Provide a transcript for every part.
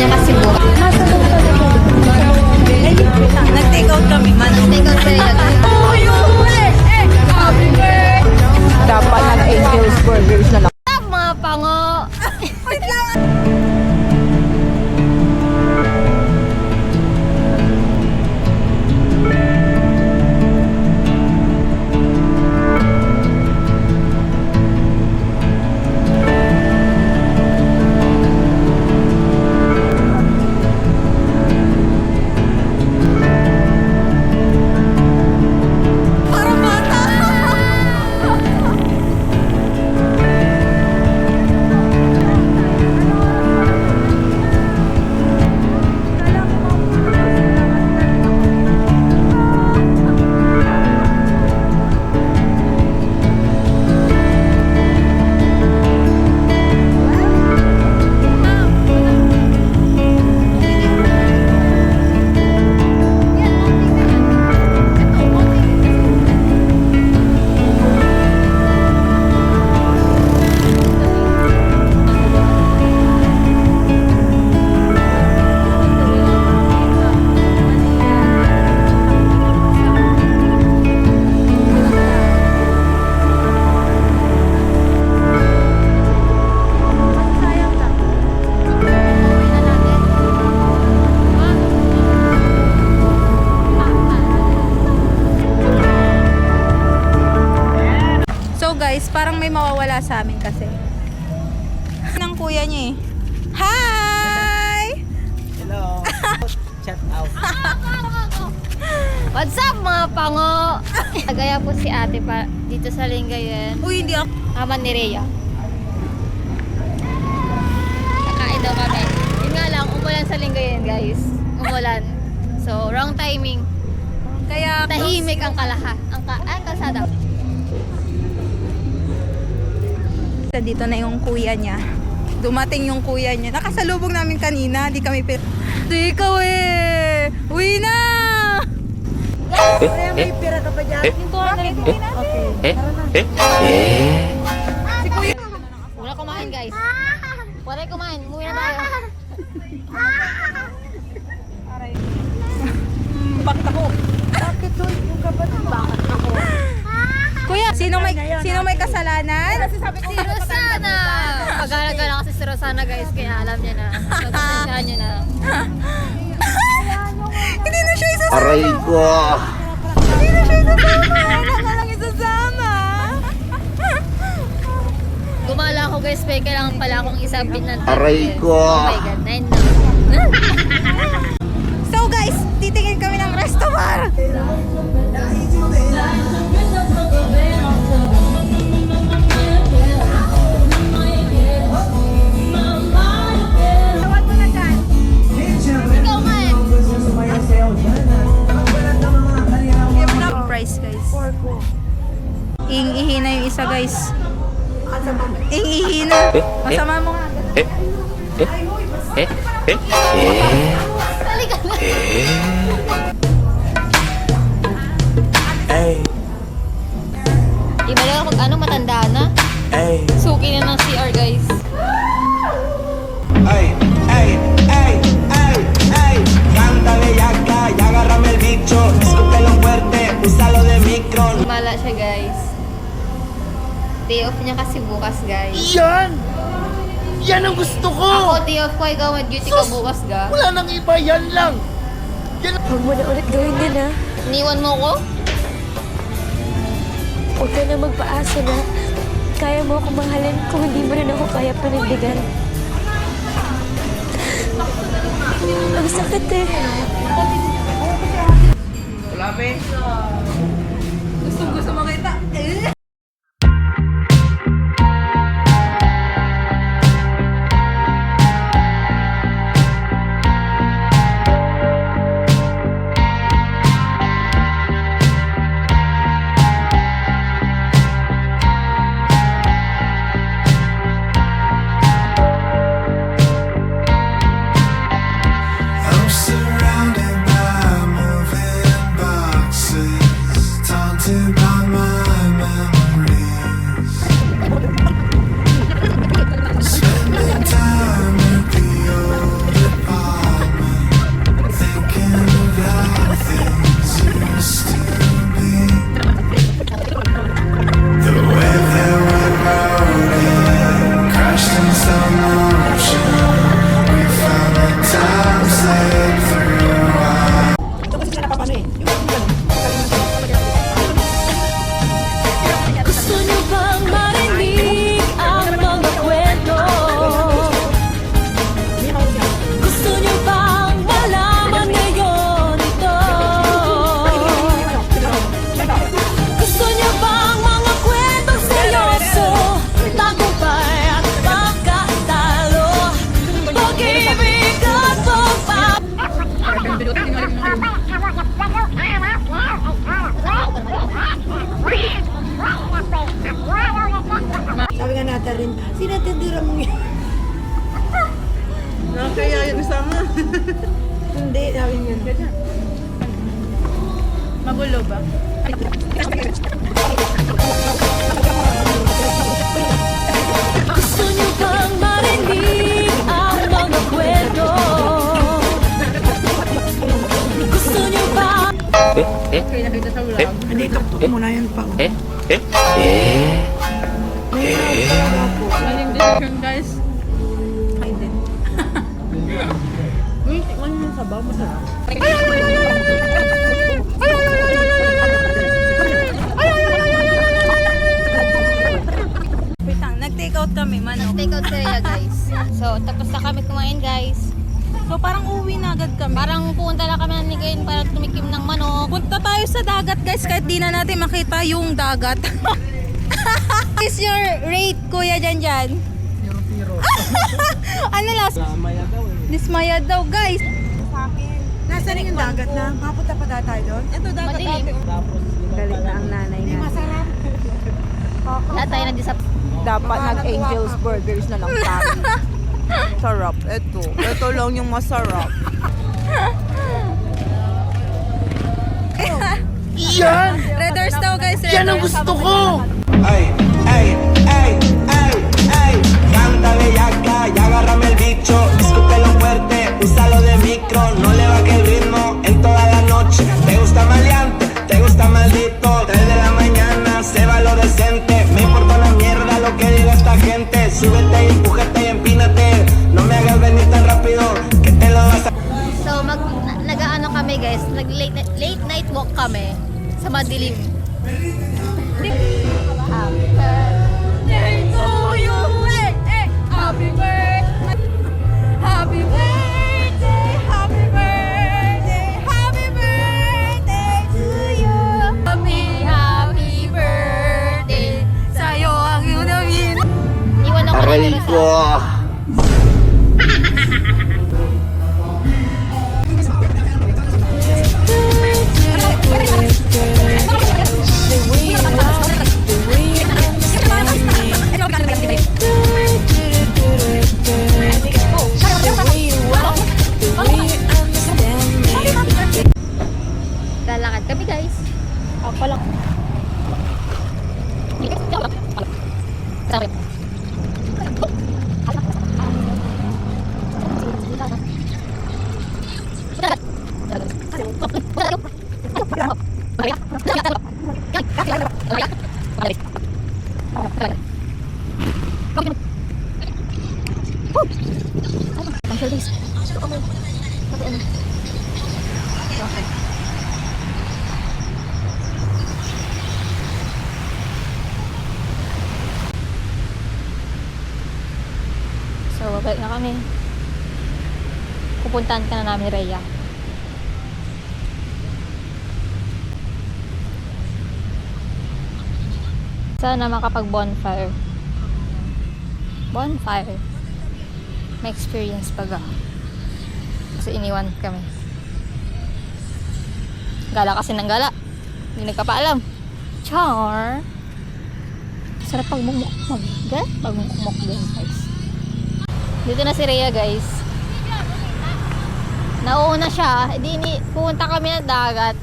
niya kasi bukas. Nag-take out kami. Take out sa'yo guys. Dapat na Angel's Burgers na lang. Mga pango! Guys, parang may mawawala sa amin kasi. Ng kuya niya eh. Hi! Hello. Shout out. What's up mga pango? Nagaya po si ate pa dito sa Lingayen. Uy, hindi ako. Kaman ni Rhea. Kakain daw kami. Yun nga lang, umulan sa Lingayen guys. Umulan. So, wrong timing. Kaya Tahimik ang kalahat. Ang kalsada. dito na yung kuya niya. Dumating yung kuya niya. Nakasalubong namin kanina. Di kami Di ikaw eh! Uwi na! May pira ka pa dyan? Yung tuwa na rin. Okay. Si kuya. Wala kumain guys. Wala kumain. Umuwi na tayo. Aray. Bakit ako? Bakit doon yung kapatid? Bakit ako? Kuya, sino may kasalanan? Si Rosana! Pag-alagala kasi si Rosana guys, kaya alam niya na. Pag-alagala niya na. Hindi na siya isasama. Aray ko! Hindi na siya isasama. Wala na lang isasama. Gumala ako guys, pero kailangan pala akong isabit ng tangke. Aray ko! Oh my god, 9 na. So guys, titingin kami ng resto bar. Ikaw nga eh. Price guys. Iing-ihi na yung isa guys. Iing-ihi na. Masama mo nga. Halika na. Ay, Iba lang pag ano, matanda na. ay, Suki na ng CR guys. Ay, ay, ay, ay, ay, cántale ya acá y agárrame el bicho, escúpelo fuerte, úsalo de micro. Gumala siya guys. Day off niya kasi bukas guys. Yan! Yan ang gusto ko! Ako day off ko, ikaw mag-duty ka bukas ga. Wala nang iba, yan lang! Huwag mo na ulit gawin yan, ha? Iniwan mo ko? Huwag ka na magpaasa na. Kaya mo ako mahalin kung hindi mo rin ako kaya panindigan. Ang sakit eh. Gusto makita. I'm surrounded by moving boxes, taunted by my memories. Hindi, sabi niyo. Magulo ba? Gusto niyo bang marinig ang mga kwento? Gusto niyo ba? Okay, nakita sa vlog. Hindi, tuktok mo na yan pa. Maling decision, guys. Ay, din. Uy, tikman niyo yung sabaw, masarap. Wait lang, nag-take out kami, manok. Take out sila guys. So, tapos na kami kumain guys. So parang uwi na agad kami. Parang pumunta lang kami ng Ligayen para tumikim ng manok. Punta tayo sa dagat, guys, kahit di na natin makita yung dagat. Is your rate, Kuya Janjan? Ano last? Maya daw eh. Dismaya daw, guys. Nasaan yung dagat na? Mapunta pa dahil tayo doon? Ito dagat Madilim. ate. Tapos, Galit na ang nanay na. masarap. Lahat tayo nandito sa... Dapat nag-Angel's Burgers na lang tayo. Sarap. Ito lang yung masarap. Yan! Redders daw, guys. Yan ang Redders. gusto ko! Ay, ay, ay, ay, ay. Canta bellaca y agárrame el bicho. Escúpelo fuerte, úsalo de micro. No le baje el ritmo en toda la noche. Te gusta maleante, te gusta maldito. 3 de la mañana, se va lo decente. Me importa una mierda lo que diga esta gente. Súbete y empújate y empínate. No me hagas venir tan rápido que te lo vas a... So, nag-ano kami guys, late night walk kami sa madilim. Happy birthday to you, happy birthday, happy birthday, happy birthday, happy birthday to you. Happy birthday, sa'yo ang yunamin. Iwan ako Aray ng ko! Lalakad kami guys. Ako lang. So, babalik na kami. Pupuntahan ka na namin, Rhea. Sana makapag-bonfire. Bonfire. May experience pag kasi iniwan kami. Gala kasi ng gala. Hindi nagpapaalam. Char! Sarap pagmumukmok. Pagmumukmok din, guys. Dito na si Rhea, guys. Nauuna siya. Pumunta kami ng dagat.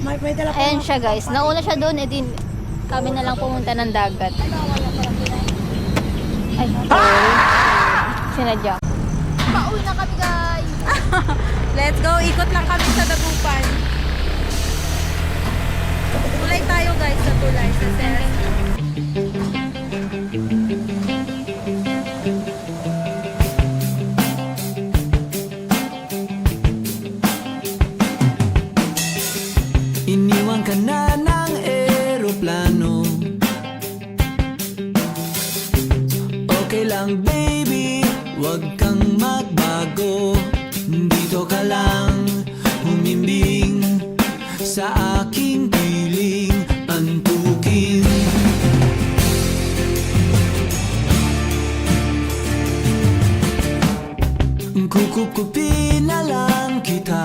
May dala pa. Ayan siya, guys. Nauna siya doon. Kami na lang pumunta ng dagat. Ay, sorry. Sinadya. Pauwi na kami, guys. Let's go. Ikot lang kami sa Dagupan. Tulay tayo, guys, sa tulay. Sa Seren. Iniwan ka na ng eroplano. Okay lang baby, wag kang magbago. Dito ka lang humimbing sa aking piling antukin. Kukupin na lang kita.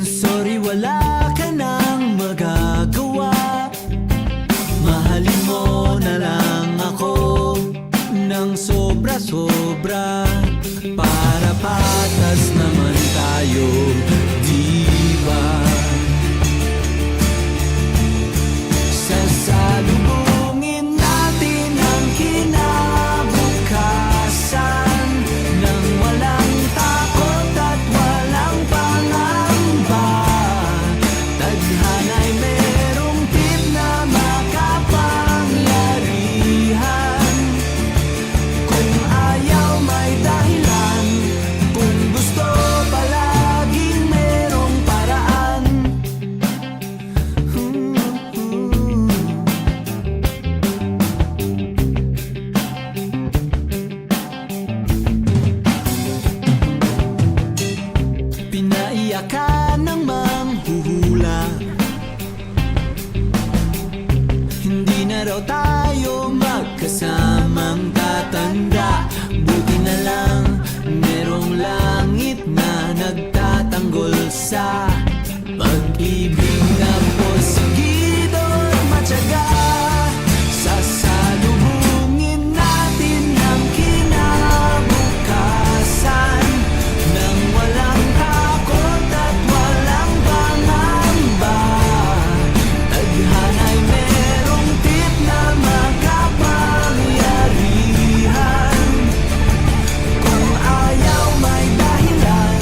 Sorry, wala ka nang magagawa. Mahalin mo na lang ako. sobra para patas naman tayo, di ba? Sasalubungin natin ang kinabukasan nang walang takot at walang pangamba. Tadhana'y merong tip na makapangyarihan. Kung ayaw may dahilan, kung gusto palaging merong paraan. Pinaiyakan ng manghuhula, hindi na raw tayo magkasamang tatanda. Buti na lang merong langit na nagtatanggol sa pag-ibig na posigido at matyaga. Sasalubungin natin ang kinabukasan nang walang takot at walang pangamba. Tadhana'y merong tip na makapangyarihan. Kung ayaw may dahilan,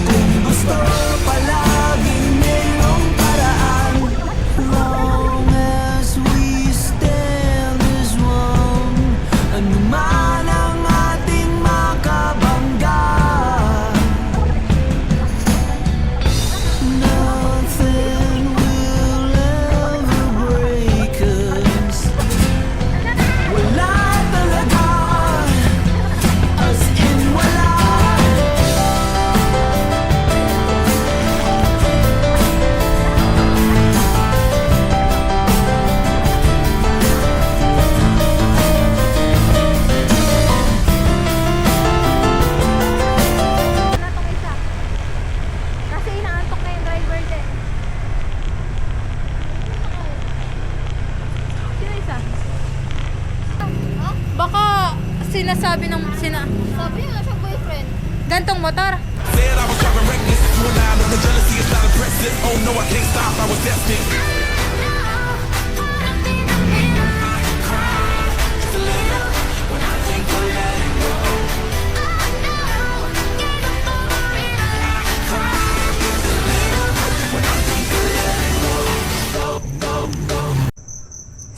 kung gusto palaging merong paraan. Long as we stand as one, anuman ang ating makabangga, nothing will ever break us. Wala talaga, as in wala. Kasi inaantok na yung driver din. Sino isa? Baka sinasabi ng Sabi nga siya boyfriend. gantong motor. Said I was driving reckless, you and I know the jealousy is not impressive. Oh no, I can't stop, I was destined.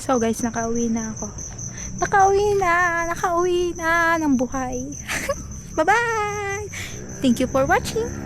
So guys, nakauwi na ako. Nakauwi na ng buhay. Bye-bye! Thank you for watching.